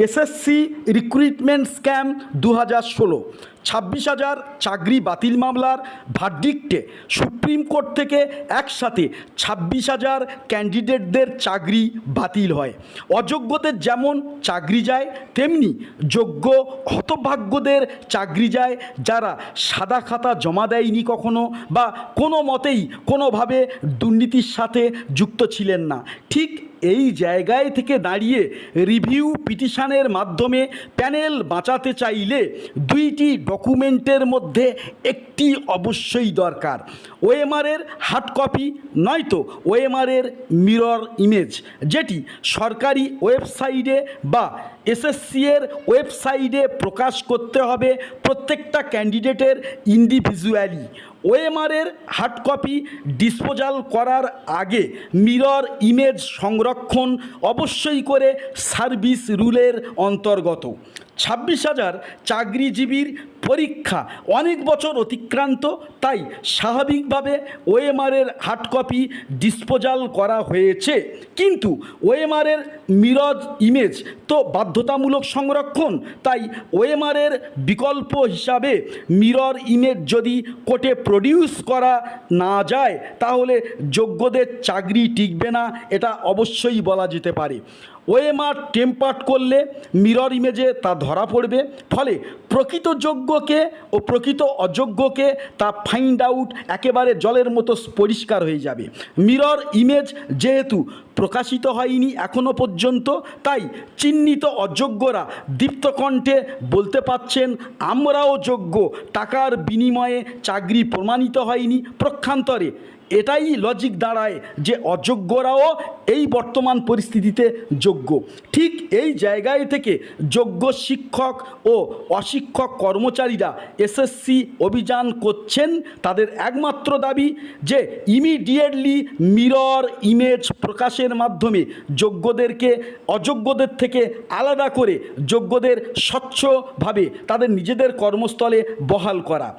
SSC recruitment scam 2016, 26,000 চাকরি বাতিল মামলার ভার্ডিক্টে সুপ্রিম কোর্ট থেকে একসাথে 26,000 ক্যান্ডিডেটদের চাকরি বাতিল হয়। অযোগ্যদের যেমন চাকরি যায়, তেমনি যোগ্য হতভাগ্যদের চাকরি যায়, যারা সাদা খাতা জমা দেয়নি কখনো বা কোনো মতেই কোনোভাবে দুর্নীতির সাথে যুক্ত ছিলেন না। ঠিক এই জায়গায় থেকে দাঁড়িয়ে রিভিউ পিটিশনের মাধ্যমে প্যানেল বাঁচাতে চাইলে দুইটি ডকুমেন্টের মধ্যে একটি অবশ্যই দরকার, ওএমআরের হার্ড কপি নয়তো ওএমআরের মিরর ইমেজ, যেটি সরকারি ওয়েবসাইটে বা এসএসসি এর ওয়েবসাইটে প্রকাশ করতে হবে প্রত্যেকটা ক্যান্ডিডেটের ইন্ডিভিজুয়ালি। ওএমআরের হার্ড কপি ডিসপোজাল করার আগে মিরর ইমেজ সংরক্ষণ অবশ্যই করে সার্ভিস রুলের অন্তর্গত। 26,000 চাকরিজীবীর পরীক্ষা অনেক বছর অতিক্রান্ত, তাই স্বাভাবিকভাবে ওএমআরের হার্ড কপি ডিসপোজাল করা হয়েছে, কিন্তু ওএমআরের মিরর ইমেজ তো বাধ্যতামূলক সংরক্ষণ, তাই ওএমআরের বিকল্প হিসাবে মিরর ইমেজ যদি কোর্টে প্রডিউস করা না যায় তাহলে যোগ্যদের চাকরি টিকবে না, এটা অবশ্যই বলা যেতে পারে। ওএমআর টেম্পার্ড করলে মিরর ইমেজে তা ধরা পড়বে, ফলে প্রকৃত যোগ্যকে ও প্রকৃত অযোগ্যকে তা ফাইন্ড আউট একেবারে জলের মতো পরিষ্কার হয়ে যাবে। মিরর ইমেজ যেহেতু প্রকাশিত হয়নি এখনো পর্যন্ত, তাই চিহ্নিত অযোগ্যরা দীপ্তকণ্ঠে বলতে পারছেন আমরাও যোগ্য, টাকার বিনিময়ে চাকরি প্রমাণিত হয়নি। প্রক্ষান্তরে এটাই লজিক দাঁড়ায় যে অযোগ্যরাও এই বর্তমান পরিস্থিতিতে যোগ্য। ঠিক এই জায়গায় থেকে যোগ্য শিক্ষক ও অশিক্ষক কর্মচারীরা এসএসসি অভিযান করছেন। তাদের একমাত্র দাবি যে ইমিডিয়েটলি মিরর ইমেজ প্রকাশের মাধ্যমে যোগ্যদেরকে অযোগ্যদের থেকে আলাদা করে যোগ্যদের স্বচ্ছভাবে তাদের নিজেদের কর্মস্থলে বহাল করা।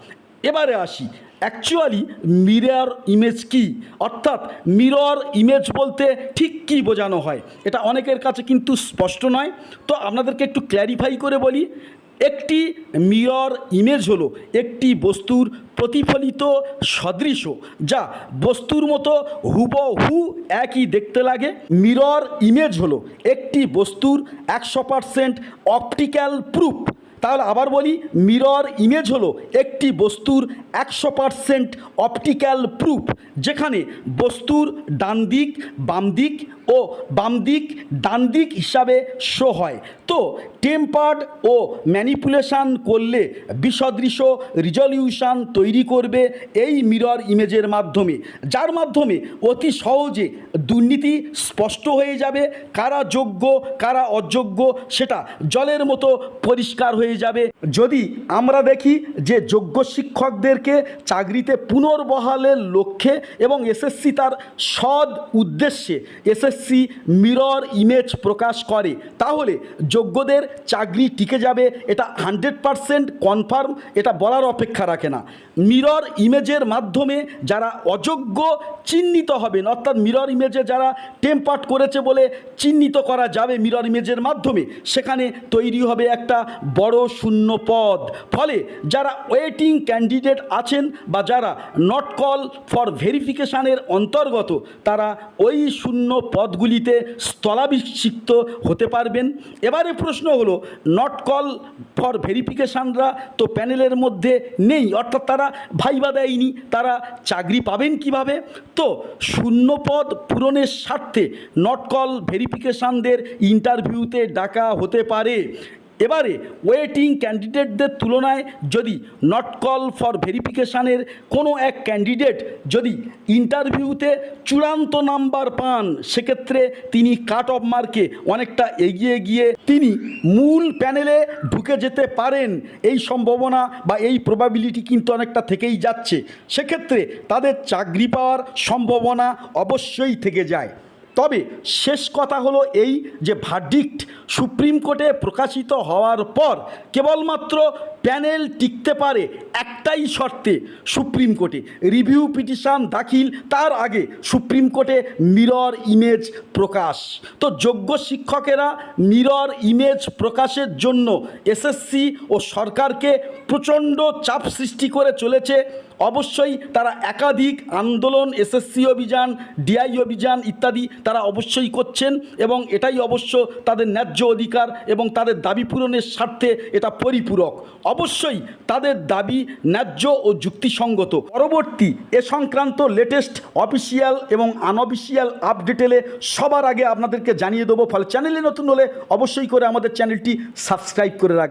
এবারে আসি অ্যাকচুয়ালি মিরর ইমেজ কি, অর্থাৎ মিরর ইমেজ বলতে ঠিক কী বোঝানো হয়, এটা অনেকের কাছে কিন্তু স্পষ্ট নয়। তো আপনাদেরকে একটু ক্ল্যারিফাই করে বলি। একটি মিরর ইমেজ হলো একটি বস্তুর প্রতিফলিত সদৃশ যা বস্তুর মতো হুবহু একই দেখতে লাগে। মিরর ইমেজ হলো একটি বস্তুর 100% অপটিক্যাল প্রুফ। তাহলে আবার বলি, মিরর ইমেজ হলো একটি বস্তুর 100% অপটিক্যাল প্রুফ, যেখানে বস্তুর ডান দিক বাম দিক ও বাম দিক ডান দিক হিসাবে শো হয়। তো টেম্পার্ড ও ম্যানিপুলেশন করলে বিসদৃশ রিজলিউশন তৈরি করবে এই মিরর ইমেজের মাধ্যমে, যার মাধ্যমে অতি সহজে দুর্নীতি স্পষ্ট হয়ে যাবে। কারা যোগ্য কারা অযোগ্য সেটা জলের মতো পরিষ্কার হয়ে যাবে। যদি আমরা দেখি যে যোগ্য শিক্ষকদেরকে চাকরিতে পুনর্বহালের লক্ষ্যে এবং এসএসসি তার সৎ উদ্দেশ্যে এসএসসি মিরর ইমেজ প্রকাশ করে, তাহলে যোগ্যদের চাকরি টিকে যাবে, এটা 100% কনফার্ম, এটা বলার অপেক্ষা রাখে না। মিরর ইমেজের মাধ্যমে যারা অযোগ্য চিহ্নিত হবেন, অর্থাৎ মিরর ইমেজে যারা টেম্পার্ড করেছে বলে চিহ্নিত করা যাবে মিরর ইমেজের মাধ্যমে, সেখানে তৈরি হবে একটা বড় শূন্য পদ। ফলে যারা ওয়েটিং ক্যান্ডিডেট আছেন বা যারা নট কল ফর ভেরিফিকেশানের অন্তর্গত, তারা ওই শূন্য পদগুলিতে স্থলাভিষিক্ত হতে পারবেন। এবারে প্রশ্ন হলো, নট কল ফর ভেরিফিকেশানরা তো প্যানেলের মধ্যে নেই, অর্থাৎ তারা ভাইবা দেয়নি, তারা চাকরি পাবেন কিভাবে? তো শূন্য পদ পূরণের স্বার্থে নট কল ভেরিফিকেশানদের ইন্টারভিউতে ডাকা হতে পারে। এবারে ওয়েটিং ক্যান্ডিডেটদের তুলনায় যদি নট কল ফর ভেরিফিকেশানের কোনো এক ক্যান্ডিডেট যদি ইন্টারভিউতে চূড়ান্ত নাম্বার পান, সেক্ষেত্রে তিনি কাট অফ মার্কে অনেকটা এগিয়ে গিয়ে তিনি মূল প্যানেলে ঢুকে যেতে পারেন। এই সম্ভাবনা বা এই প্রবাবিলিটি কিন্তু অনেকটা থেকেই যাচ্ছে। সেক্ষেত্রে তাদের চাকরি পাওয়ার সম্ভাবনা অবশ্যই থেকে যায়। তবে শেষ কথা হলো এই যে ভার্ডিক্ট সুপ্রিম কোর্টে প্রকাশিত হওয়ার পর কেবলমাত্র প্যানেল টিকতে পারে একটাই শর্তে, সুপ্রিম কোর্টে রিভিউ পিটিশন দাখিল, তার আগে সুপ্রিম কোর্টে মিরর ইমেজ প্রকাশ। তো যোগ্য শিক্ষকেরা মিরর ইমেজ প্রকাশের জন্য এসএসসি ও সরকারকে প্রচণ্ড চাপ সৃষ্টি করে চলেছে। অবশ্যই তারা একাধিক আন্দোলন, এসএসসি অভিযান, ডিআই অভিযান ইত্যাদি তারা অবশ্যই করছেন এবং এটাই অবশ্য তাদের ন্যায্য অধিকার এবং তাদের দাবি পূরণের স্বার্থে এটা পরিপূরক। অবশ্যই তাদের দাবি ন্যায্য ও যুক্তিসঙ্গত। পরবর্তী এ সংক্রান্ত লেটেস্ট অফিসিয়াল এবং আনঅফিসিয়াল আপডেটেলে সবার আগে আপনাদেরকে জানিয়ে দেবো। ফলে চ্যানেলে নতুন হলে অবশ্যই করে আমাদের চ্যানেলটি সাবস্ক্রাইব করে রাখবেন।